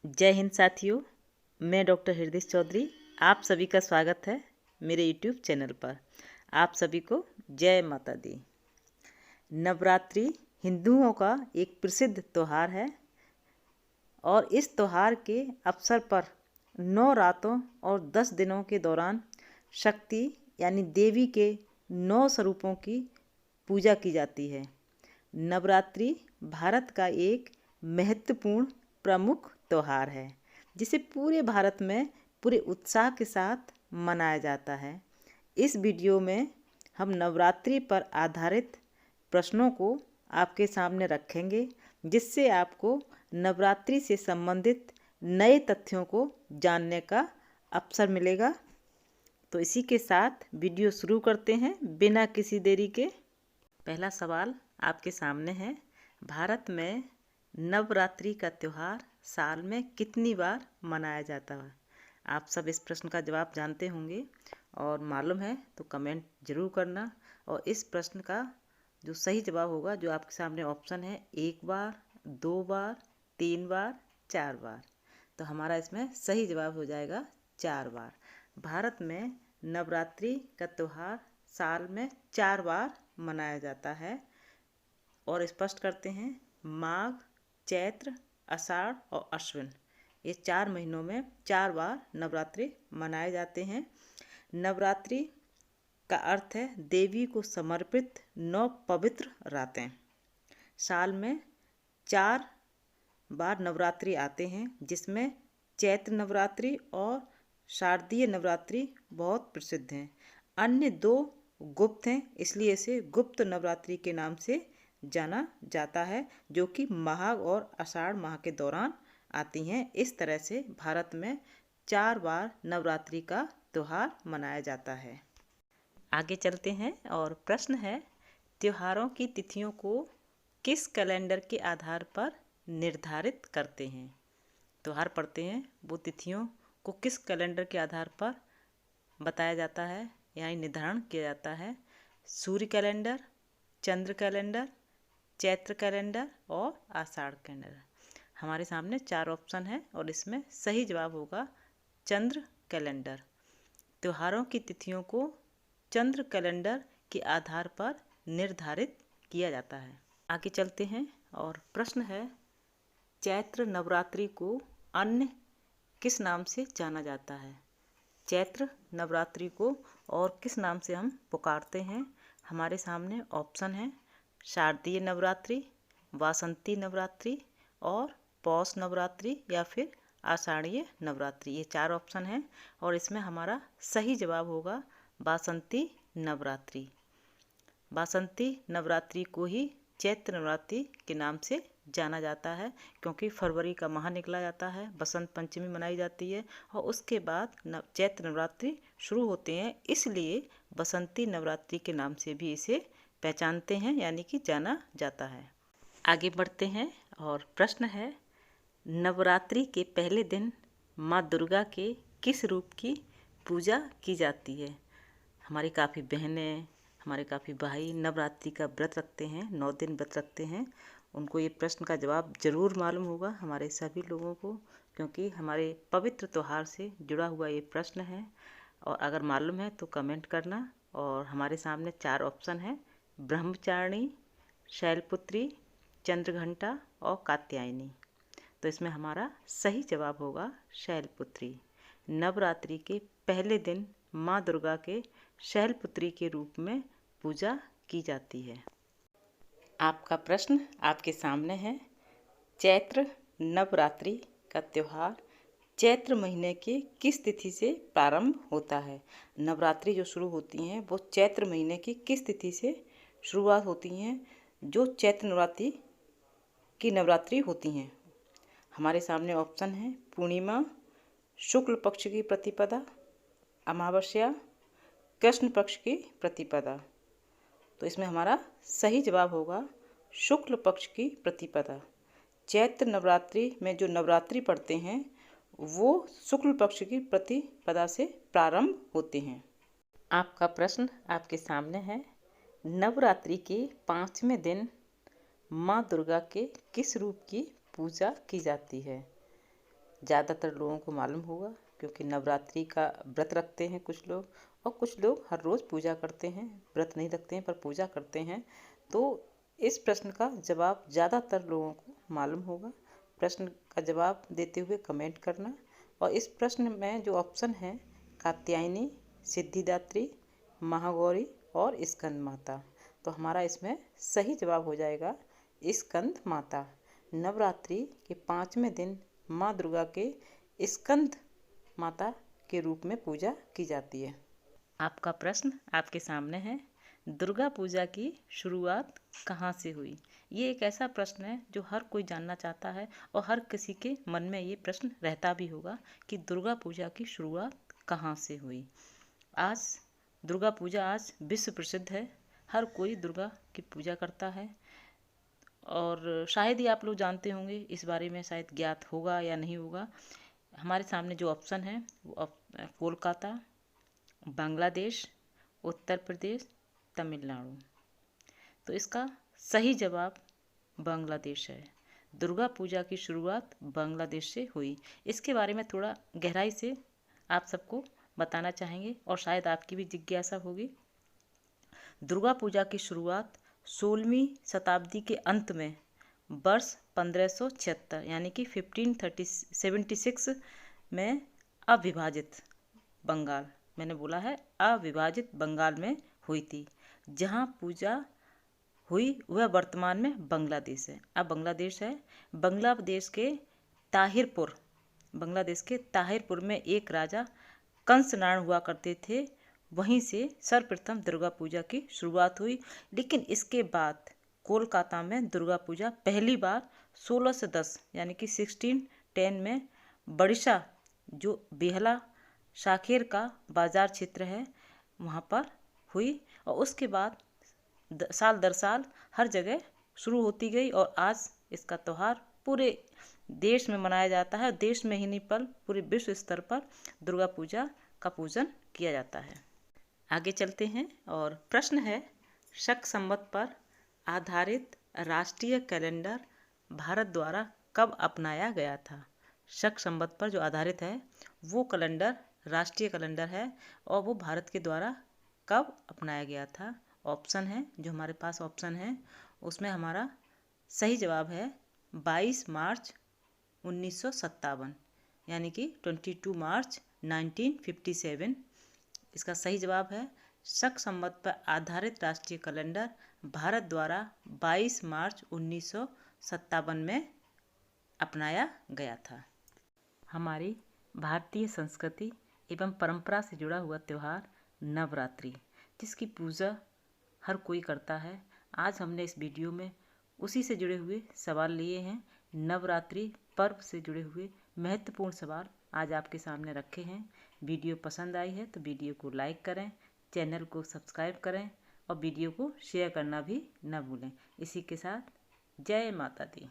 जय हिंद साथियों। मैं डॉक्टर हृदय चौधरी, आप सभी का स्वागत है मेरे यूट्यूब चैनल पर। आप सभी को जय माता दी। नवरात्रि हिंदुओं का एक प्रसिद्ध त्यौहार है और इस त्यौहार के अवसर पर 9 रातों और 10 दिनों के दौरान शक्ति यानी देवी के 9 स्वरूपों की पूजा की जाती है। नवरात्रि भारत का एक महत्वपूर्ण प्रमुख त्यौहार है जिसे पूरे भारत में पूरे उत्साह के साथ मनाया जाता है। इस वीडियो में हम नवरात्रि पर आधारित प्रश्नों को आपके सामने रखेंगे जिससे आपको नवरात्रि से संबंधित नए तथ्यों को जानने का अवसर मिलेगा। तो इसी के साथ वीडियो शुरू करते हैं बिना किसी देरी के। पहला सवाल आपके सामने है, भारत में नवरात्रि का त्यौहार साल में कितनी बार मनाया जाता है? आप सब इस प्रश्न का जवाब जानते होंगे और मालूम है तो कमेंट जरूर करना। और इस प्रश्न का जो सही जवाब होगा, जो आपके सामने ऑप्शन है, 1 बार, 2 बार, 3 बार, 4 बार, तो हमारा इसमें सही जवाब हो जाएगा 4 बार। भारत में नवरात्रि का त्यौहार साल में 4 बार मनाया जाता है और स्पष्ट करते हैं, माघ, चैत्र, आषाढ़ और अश्विन, ये 4 महीनों में 4 बार नवरात्रि मनाए जाते हैं। नवरात्रि का अर्थ है देवी को समर्पित 9 पवित्र रातें। साल में 4 बार नवरात्रि आते हैं जिसमें चैत्र नवरात्रि और शारदीय नवरात्रि बहुत प्रसिद्ध हैं। अन्य 2 गुप्त हैं, इसलिए इसे गुप्त नवरात्रि के नाम से जाना जाता है, जो कि माघ और आषाढ़ माह के दौरान आती हैं। इस तरह से भारत में 4 बार नवरात्रि का त्यौहार मनाया जाता है। आगे चलते हैं और प्रश्न है, त्योहारों की तिथियों को किस कैलेंडर के आधार पर निर्धारित करते हैं? त्यौहार पड़ते हैं, वो तिथियों को किस कैलेंडर के आधार पर बताया जाता है, यानी निर्धारण किया जाता है? सूर्य कैलेंडर, चंद्र कैलेंडर, चैत्र कैलेंडर और आषाढ़ कैलेंडर। हमारे सामने 4 ऑप्शन है और इसमें सही जवाब होगा चंद्र कैलेंडर। त्योहारों की तिथियों को चंद्र कैलेंडर के आधार पर निर्धारित किया जाता है। आगे चलते हैं और प्रश्न है, चैत्र नवरात्रि को अन्य किस नाम से जाना जाता है? चैत्र नवरात्रि को और किस नाम से हम पुकारते हैं? हमारे सामने ऑप्शन है, शारदीय नवरात्रि, वासंती नवरात्रि और पौष नवरात्रि या फिर आषाढ़ीय नवरात्रि। ये 4 ऑप्शन हैं और इसमें हमारा सही जवाब होगा वासंती नवरात्रि। वासंती नवरात्रि को ही चैत्र नवरात्रि के नाम से जाना जाता है क्योंकि फरवरी का माह निकला जाता है, बसंत पंचमी मनाई जाती है और उसके बाद चैत्र नवरात्रि शुरू होते हैं, इसलिए बसंती नवरात्रि के नाम से भी इसे पहचानते हैं, यानी कि जाना जाता है। आगे बढ़ते हैं और प्रश्न है, नवरात्रि के पहले दिन माँ दुर्गा के किस रूप की पूजा की जाती है? हमारी काफ़ी बहनें, हमारे काफ़ी भाई नवरात्रि का व्रत रखते हैं, 9 दिन व्रत रखते हैं। उनको ये प्रश्न का जवाब जरूर मालूम होगा, हमारे सभी लोगों को, क्योंकि हमारे पवित्र त्यौहार से जुड़ा हुआ ये प्रश्न है। और अगर मालूम है तो कमेंट करना। और हमारे सामने 4 ऑप्शन है, ब्रह्मचारिणी, शैलपुत्री, चंद्रघंटा और कात्यायनी। तो इसमें हमारा सही जवाब होगा शैलपुत्री। नवरात्रि के पहले दिन माँ दुर्गा के शैलपुत्री के रूप में पूजा की जाती है। आपका प्रश्न आपके सामने है, चैत्र नवरात्रि का त्यौहार चैत्र महीने के किस तिथि से प्रारंभ होता है? नवरात्रि जो शुरू होती हैं वो चैत्र महीने की किस तिथि से शुरुआत होती हैं, जो चैत्र नवरात्रि की नवरात्रि होती हैं? हमारे सामने ऑप्शन है, पूर्णिमा, शुक्ल पक्ष की प्रतिपदा, अमावस्या, कृष्ण पक्ष की प्रतिपदा। तो इसमें हमारा सही जवाब होगा शुक्ल पक्ष की प्रतिपदा। चैत्र नवरात्रि में जो नवरात्रि पड़ते हैं वो शुक्ल पक्ष की प्रतिपदा से प्रारंभ होते हैं। आपका प्रश्न आपके सामने है, नवरात्रि के 5वें दिन माँ दुर्गा के किस रूप की पूजा की जाती है? ज़्यादातर लोगों को मालूम होगा, क्योंकि नवरात्रि का व्रत रखते हैं कुछ लोग, और कुछ लोग हर रोज़ पूजा करते हैं। व्रत नहीं रखते हैं पर पूजा करते हैं। तो इस प्रश्न का जवाब ज़्यादातर लोगों को मालूम होगा। प्रश्न का जवाब देते हुए कमेंट करना। और इस प्रश्न में जो ऑप्शन है, कात्यायनी, सिद्धिदात्री, महागौरी और स्कंद माता, तो हमारा इसमें सही जवाब हो जाएगा स्कंद माता। नवरात्रि के 5वें दिन माँ दुर्गा के स्कंद माता के रूप में पूजा की जाती है। आपका प्रश्न आपके सामने है, दुर्गा पूजा की शुरुआत कहाँ से हुई? ये एक ऐसा प्रश्न है जो हर कोई जानना चाहता है और हर किसी के मन में ये प्रश्न रहता भी होगा कि दुर्गा पूजा की शुरुआत कहाँ से हुई। आज दुर्गा पूजा आज विश्व प्रसिद्ध है, हर कोई दुर्गा की पूजा करता है। और शायद ही आप लोग जानते होंगे, इस बारे में शायद ज्ञात होगा या नहीं होगा। हमारे सामने जो ऑप्शन है वो कोलकाता, बांग्लादेश, उत्तर प्रदेश, तमिलनाडु। तो इसका सही जवाब बांग्लादेश है। दुर्गा पूजा की शुरुआत बांग्लादेश से हुई। इसके बारे में थोड़ा गहराई से आप सबको बताना चाहेंगे और शायद आपकी भी जिज्ञासा होगी। दुर्गा पूजा की शुरुआत 16वीं शताब्दी के अंत में वर्ष 1576 यानी कि 1576 में अविभाजित बंगाल, मैंने बोला है अविभाजित बंगाल में हुई थी। जहाँ पूजा हुई वह वर्तमान में बांग्लादेश है। अब बांग्लादेश है। बांग्लादेश के ताहिरपुर में एक राजा कंसनारायण हुआ करते थे। वहीं से सर्वप्रथम दुर्गा पूजा की शुरुआत हुई। लेकिन इसके बाद कोलकाता में दुर्गा पूजा पहली बार 1610 यानी कि 1610 में बड़िशा, जो बेहला शाखेर का बाजार क्षेत्र है, वहाँ पर हुई। और उसके बाद साल दर साल हर जगह शुरू होती गई और आज इसका त्यौहार पूरे देश में मनाया जाता है। देश में ही नहीं पर पूरे विश्व स्तर पर दुर्गा पूजा का पूजन किया जाता है। आगे चलते हैं और प्रश्न है, शक संवत पर आधारित राष्ट्रीय कैलेंडर भारत द्वारा कब अपनाया गया था? शक संवत पर जो आधारित है वो कैलेंडर राष्ट्रीय कैलेंडर है और वो भारत के द्वारा कब अपनाया गया था? ऑप्शन है, जो हमारे पास ऑप्शन है उसमें हमारा सही जवाब है 22 मार्च 1957 यानी कि 22 मार्च 1957 इसका सही जवाब है। शक संवत पर आधारित राष्ट्रीय कैलेंडर भारत द्वारा 22 मार्च 1957 में अपनाया गया था। हमारी भारतीय संस्कृति एवं परंपरा से जुड़ा हुआ त्यौहार नवरात्रि, जिसकी पूजा हर कोई करता है। आज हमने इस वीडियो में उसी से जुड़े हुए सवाल लिए हैं। नवरात्रि पर्व से जुड़े हुए महत्वपूर्ण सवाल आज आपके सामने रखे हैं। वीडियो पसंद आई है तो वीडियो को लाइक करें, चैनल को सब्सक्राइब करें और वीडियो को शेयर करना भी न भूलें। इसी के साथ जय माता दी।